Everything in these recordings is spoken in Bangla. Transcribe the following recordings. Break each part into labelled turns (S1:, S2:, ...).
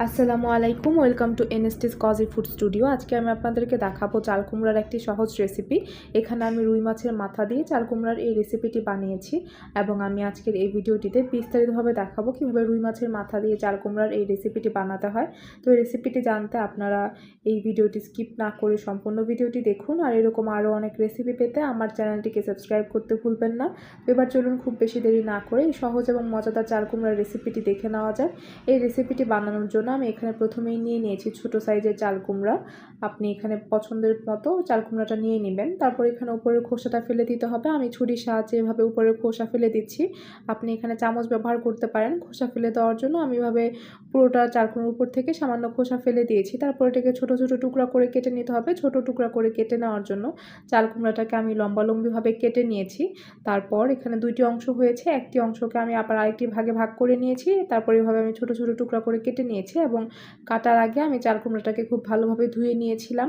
S1: আসসালামু আলাইকুম, ওয়েলকাম টু এনএসটিস কজি ফুড স্টুডিও। আজকে আমি আপনাদেরকে দেখাবো চাল কুমড়ার একটি সহজ রেসিপি। এখানে আমি রুই মাছের মাথা দিয়ে চাল কুমড়ার এই রেসিপিটি বানিয়েছি এবং আমি আজকের এই ভিডিওটিতে বিস্তারিতভাবে দেখাবো কীভাবে রুই মাছের মাথা দিয়ে চাল কুমড়ার এই রেসিপিটি বানাতে হয়। তো এই রেসিপিটি জানতে আপনারা এই ভিডিওটি স্কিপ না করে সম্পূর্ণ ভিডিওটি দেখুন। আর এরকম আরও অনেক রেসিপি পেতে আমার চ্যানেলটিকে সাবস্ক্রাইব করতে ভুলবেন না। তো এবার চলুন খুব বেশি দেরি না করে এই সহজ এবং মজাদার চাল কুমড়ার রেসিপিটি দেখে নেওয়া যায়। এই রেসিপিটি বানানোর জন্য আমি এখানে প্রথমেই নিয়ে নিয়েছি ছোট সাইজের চাল কুমড়া। আপনি এখানে পছন্দের মতো চাল কুমড়াটা নিয়ে নেবেন। তারপর এখানে উপরের খোসাটা ফেলে দিতে হবে। আমি ছুরির সাহায্যে এভাবে উপরের খোসা ফেলে দিচ্ছি। আপনি এখানে চামচ ব্যবহার করতে পারেন খোসা ফেলে দেওয়ার জন্য। আমি এভাবে পুরোটা চাল কুমড়ার উপর থেকে সামান্য খোসা ফেলে দিয়েছি। তারপর এটাকে ছোট ছোট টুকরা করে কেটে নিতে হবে। ছোট টুকরা করে কেটে নেওয়ার জন্য চাল কুমড়াটাকে আমি লম্বালম্বিভাবে কেটে নিয়েছি। তারপর এখানে দুইটি অংশ হয়েছে, একটি অংশকে আমি আবার আরেকটি ভাগে ভাগ করে নিয়েছি। তারপর এভাবে আমি ছোট ছোট টুকরা করে কেটে নিয়েছি এবং কাটার আগে আমি চাল কুমড়াটাকে খুব ভালোভাবে ধুয়ে নিয়েছিলাম।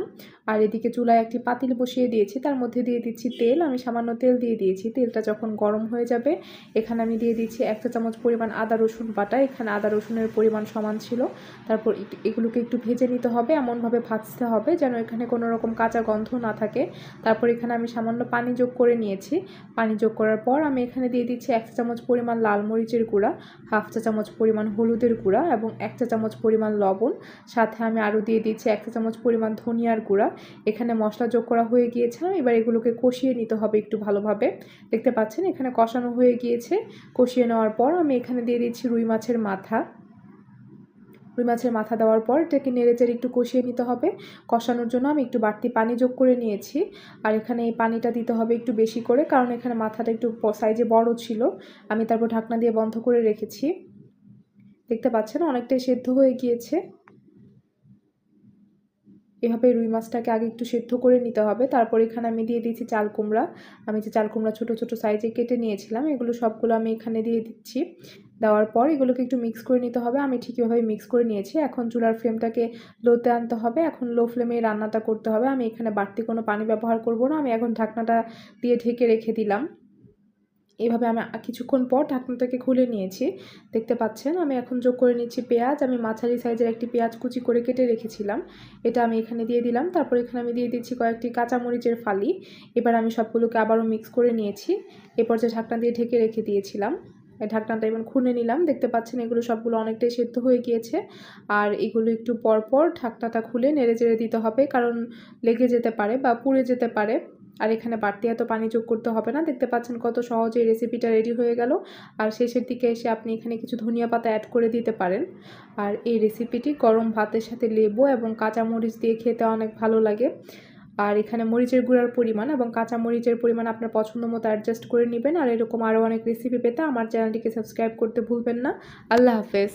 S1: আর এদিকে চুলায় একটি পাতিল বসিয়ে দিয়েছি, তার মধ্যে দিয়ে দিচ্ছি তেল। আমি সামান্য তেল দিয়ে দিয়েছি। তেলটা যখন গরম হয়ে যাবে এখানে আমি দিয়ে দিচ্ছি 1 চা চামচ পরিমাণ আদা রসুন বাটা। এখানে আদা রসুনের পরিমাণ সমান ছিল। তারপর এগুলোকে একটু ভেজে নিতে হবে, এমনভাবে ভাজতে হবে যেন এখানে কোনো রকম কাঁচা গন্ধ না থাকে। তারপর এখানে আমি সামান্য পানি যোগ করে নিয়েছি। পানি যোগ করার পর আমি এখানে দিয়ে দিচ্ছি 1 চা চামচ পরিমাণ লাল মরিচের গুঁড়া, 1/2 চা চামচ পরিমাণ হলুদের গুঁড়া এবং 1 চা চামচ পরিমাণ লবণ। সাথে আমি আরও দিয়ে দিচ্ছি 1 চা চামচ পরিমাণ ধনিয়ার গুঁড়া। এখানে মশলা যোগ করা হয়ে গিয়েছে। এবার এগুলোকে কষিয়ে নিতে হবে একটু ভালোভাবে। দেখতে পাচ্ছেন এখানে কষানো হয়ে গিয়েছে। কষিয়ে নেওয়ার পর আমি এখানে দিয়ে দিচ্ছি রুই মাছের মাথা। রুই মাছের মাথা দেওয়ার পর এটাকে নেড়েচেড়ে একটু কষিয়ে নিতে হবে। কষানোর জন্য আমি একটু বাড়তি পানি যোগ করে নিয়েছি। আর এখানে এই পানিটা দিতে হবে একটু বেশি করে, কারণ এখানে মাথাটা একটু সাইজে বড় ছিল। আমি তারপর ঢাকনা দিয়ে বন্ধ করে রেখেছি। দেখতে পাচ্ছেন অনেকটাই সেদ্ধ হয়ে গিয়েছে। এভাবে রুই মাছটাকে আগে একটু সেদ্ধ করে নিতে হবে। তারপর এখানে আমি দিয়ে দিচ্ছি চাল কুমড়া। আমি যে চাল কুমড়া ছোট ছোট সাইজে কেটে নিয়েছিলাম এগুলো সবগুলো আমি এখানে দিয়ে দিচ্ছি। দেওয়ার পর এগুলোকে একটু মিক্স করে নিতে হবে। আমি ঠিক এভাবে মিক্স করে নিয়েছি। এখন চুলার ফ্লেমটাকে লোতে আনতে হবে। এখন লো ফ্লেমে রান্নাটা করতে হবে। আমি এখানে বাড়তি কোনো পানি ব্যবহার করব না। আমি এখন ঢাকনাটা দিয়ে ঢেকে রেখে দিলাম। এভাবে আমি কিছুক্ষণ পর ঢাকনাটাকে খুলে নিয়েছি। দেখতে পাচ্ছেন আমি এখন যোগ করে নিচ্ছি পেঁয়াজ। আমি মাঝারি সাইজের একটি পেঁয়াজ কুচি করে কেটে রেখেছিলাম, এটা আমি এখানে দিয়ে দিলাম। তারপর এখানে আমি দিয়ে দিচ্ছি কয়েকটি কাঁচামরিচের ফালি। এবার আমি সবগুলোকে আবারও মিক্স করে নিয়েছি। এরপর যে ঢাকনা দিয়ে ঢেকে রেখে দিয়েছিলাম এই ঢাকনাটা এবার খুলে নিলাম। দেখতে পাচ্ছেন এগুলো সবগুলো অনেকটাই সেদ্ধ হয়ে গিয়েছে। আর এগুলো একটু পরপর ঢাকনাটা খুলে নেড়েচেড়ে দিতে হবে, কারণ লেগে যেতে পারে বা পুড়ে যেতে পারে। আর এখানে বাড়তি এত পানি যোগ করতে হবে না। দেখতে পাচ্ছেন কত সহজে এই রেসিপিটা রেডি হয়ে গেল। আর শেষের দিকে এসে আপনি এখানে কিছু ধনিয়া পাতা অ্যাড করে দিতে পারেন। আর এই রেসিপিটি গরম ভাতের সাথে লেবু এবং কাঁচামরিচ দিয়ে খেতে অনেক ভালো লাগে। আর এখানে মরিচের গুঁড়ার পরিমাণ এবং কাঁচা মরিচের পরিমাণ আপনার পছন্দ মতো অ্যাডজাস্ট করে নেবেন। আর এরকম আরও অনেক রেসিপি পেতে আমার চ্যানেলটিকে সাবস্ক্রাইব করতে ভুলবেন না। আল্লাহ হাফেজ।